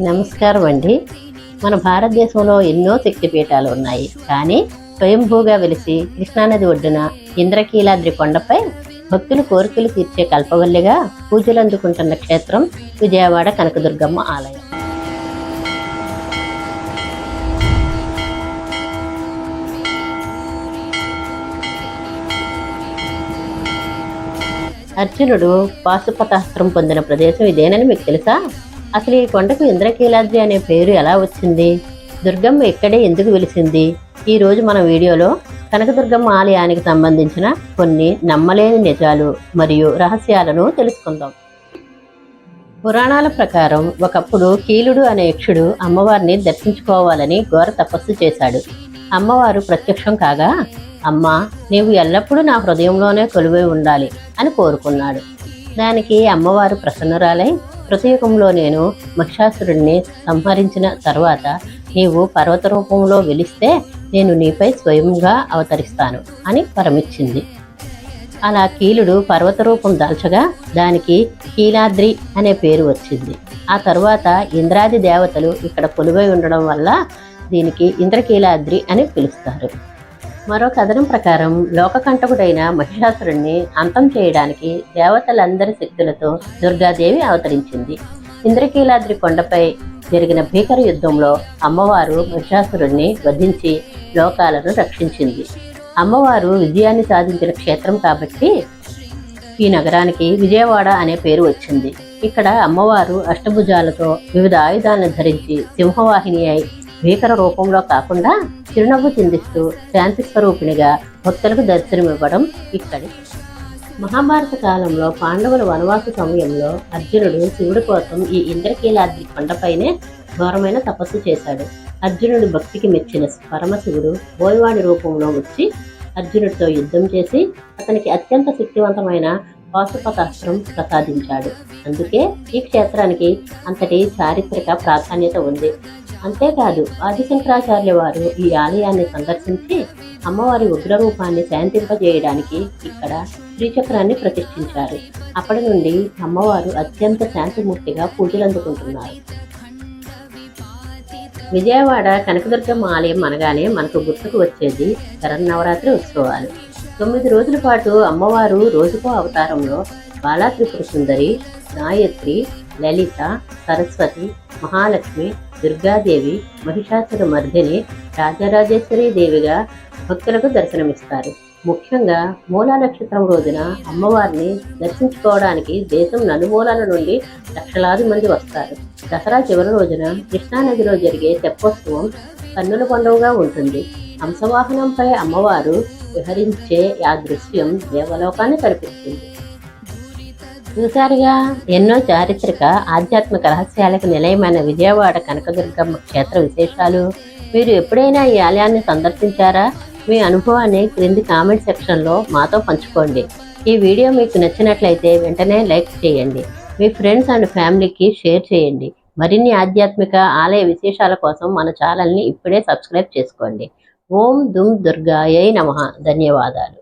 నమస్కారం అండి. మన భారతదేశంలో ఎన్నో శక్తిపీఠాలు ఉన్నాయి. కానీ స్వయంభూగా వెలిసి కృష్ణానది ఒడ్డున ఇంద్రకీలాద్రి కొండపై భక్తులు కోరికలు తీర్చే కల్పవల్లిగా పూజలు అందుకుంటున్న క్షేత్రం విజయవాడ కనకదుర్గమ్మ ఆలయం. అర్జునుడు పాశుపతాస్త్రం పొందిన ప్రదేశం ఇదేనని మీకు తెలుసా? అసలు ఈ కొండకు ఇంద్రకీలాద్రి అనే పేరు ఎలా వచ్చింది? దుర్గమ్మ ఇక్కడే ఎందుకు వెలిసింది? ఈ రోజు మన వీడియోలో కనకదుర్గమ్మ ఆలయానికి సంబంధించిన కొన్ని నమ్మలేని నిజాలు మరియు రహస్యాలను తెలుసుకుందాం. పురాణాల ప్రకారం ఒకప్పుడు కీలుడు అనే యక్షుడు అమ్మవారిని దర్శించుకోవాలని ఘోర తపస్సు చేశాడు. అమ్మవారు ప్రత్యక్షం కాగా, అమ్మ నీవు ఎల్లప్పుడూ నా హృదయంలోనే కొలువై ఉండాలి అని కోరుకున్నాడు. దానికి అమ్మవారు ప్రసన్నురాలై, కృతయుగంలో నేను మహిషాసురుడిని సంహరించిన తర్వాత నీవు పర్వత రూపంలో వెలిస్తే నేను నీపై స్వయంగా అవతరిస్తాను అని వరమిచ్చింది. అలా కీలుడు పర్వత రూపం దాల్చగా దానికి కీలాద్రి అనే పేరు వచ్చింది. ఆ తర్వాత ఇంద్రాది దేవతలు ఇక్కడ కొలువై ఉండడం వల్ల దీనికి ఇంద్రకీలాద్రి అని పిలుస్తారు. మరో కథనం ప్రకారం లోకకంటకుడైన మహిషాసురుణ్ణి అంతం చేయడానికి దేవతలందరి శక్తులతో దుర్గాదేవి అవతరించింది. ఇంద్రకీలాద్రి కొండపై జరిగిన భీకర యుద్ధంలో అమ్మవారు మహిషాసురుణ్ణి వధించి లోకాలను రక్షించింది. అమ్మవారు విజయాన్ని సాధించిన క్షేత్రం కాబట్టి ఈ నగరానికి విజయవాడ అనే పేరు వచ్చింది. ఇక్కడ అమ్మవారు అష్టభుజాలతో వివిధ ఆయుధాలను ధరించి సింహవాహిని అయి భీకర రూపంలో కాకుండా చిరునవ్వు చిందిస్తూ శాంతి స్వరూపిణిగా భక్తులకు దర్శనమివ్వడం ఇక్కడి. మహాభారత కాలంలో పాండవుల వనవాస సమయంలో అర్జునుడు శివుడి కోసం ఈ ఇంద్రకీలాద్రి కొండపైనే ఘోరమైన తపస్సు చేశాడు. అర్జునుడి భక్తికి మెచ్చిన పరమశివుడు బోయవాడి రూపంలో వచ్చి అర్జునుడితో యుద్ధం చేసి అతనికి అత్యంత శక్తివంతమైన పాశుపతాస్త్రం ప్రసాదించాడు. అందుకే ఈ క్షేత్రానికి అంతటి చారిత్రక ప్రాధాన్యత ఉంది. అంతేకాదు, ఆదిశంకరాచార్య వారు ఈ ఆలయాన్ని సందర్శించి అమ్మవారి ఉగ్రరూపాన్ని శాంతింపజేయడానికి ఇక్కడ శ్రీచక్రాన్ని ప్రతిష్ఠించారు. అప్పటి నుండి అమ్మవారు అత్యంత శాంతిమూర్తిగా పూజలు అందుకుంటున్నారు. విజయవాడ కనకదుర్గమ్మ ఆలయం అనగానే మనకు గుర్తుకు వచ్చేది శరన్నవరాత్రి ఉత్సవాలు. 9 రోజుల పాటు అమ్మవారు రోజుకో అవతారంలో బాలా త్రిపుర సుందరి, గాయత్రి, లలిత, సరస్వతి, మహాలక్ష్మి, దుర్గాదేవి, మహిషాసుర మర్దిని, రాజరాజేశ్వరి దేవిగా భక్తులకు దర్శనమిస్తారు. ముఖ్యంగా మూలా నక్షత్రం రోజున అమ్మవారిని దర్శించుకోవడానికి దేశం నలుమూలల నుండి లక్షలాది మంది వస్తారు. దసరా చివరి రోజున కృష్ణానదిలో జరిగే తెప్పోత్సవం కన్నుల పండుగగా ఉంటుంది. హంసవాహనంపై అమ్మవారు విహరించే ఆ దృశ్యం దేవలోకాన్ని కనిపిస్తుంది. చూశారుగా, ఎన్నో చారిత్రక ఆధ్యాత్మిక రహస్యాలకు నిలయమైన విజయవాడ కనకదుర్గమ్మ క్షేత్ర విశేషాలు. మీరు ఎప్పుడైనా ఈ ఆలయాన్ని సందర్శించారా? మీ అనుభవాన్ని క్రింది కామెంట్ సెక్షన్లో మాతో పంచుకోండి. ఈ వీడియో మీకు నచ్చినట్లయితే వెంటనే లైక్ చేయండి. మీ ఫ్రెండ్స్ అండ్ ఫ్యామిలీకి షేర్ చేయండి. మరిన్ని ఆధ్యాత్మిక ఆలయ విశేషాల కోసం మన ఛానల్ని ఇప్పుడే సబ్స్క్రైబ్ చేసుకోండి. ఓం దుమ్ దుర్గాయై నమః. ధన్యవాదాలు.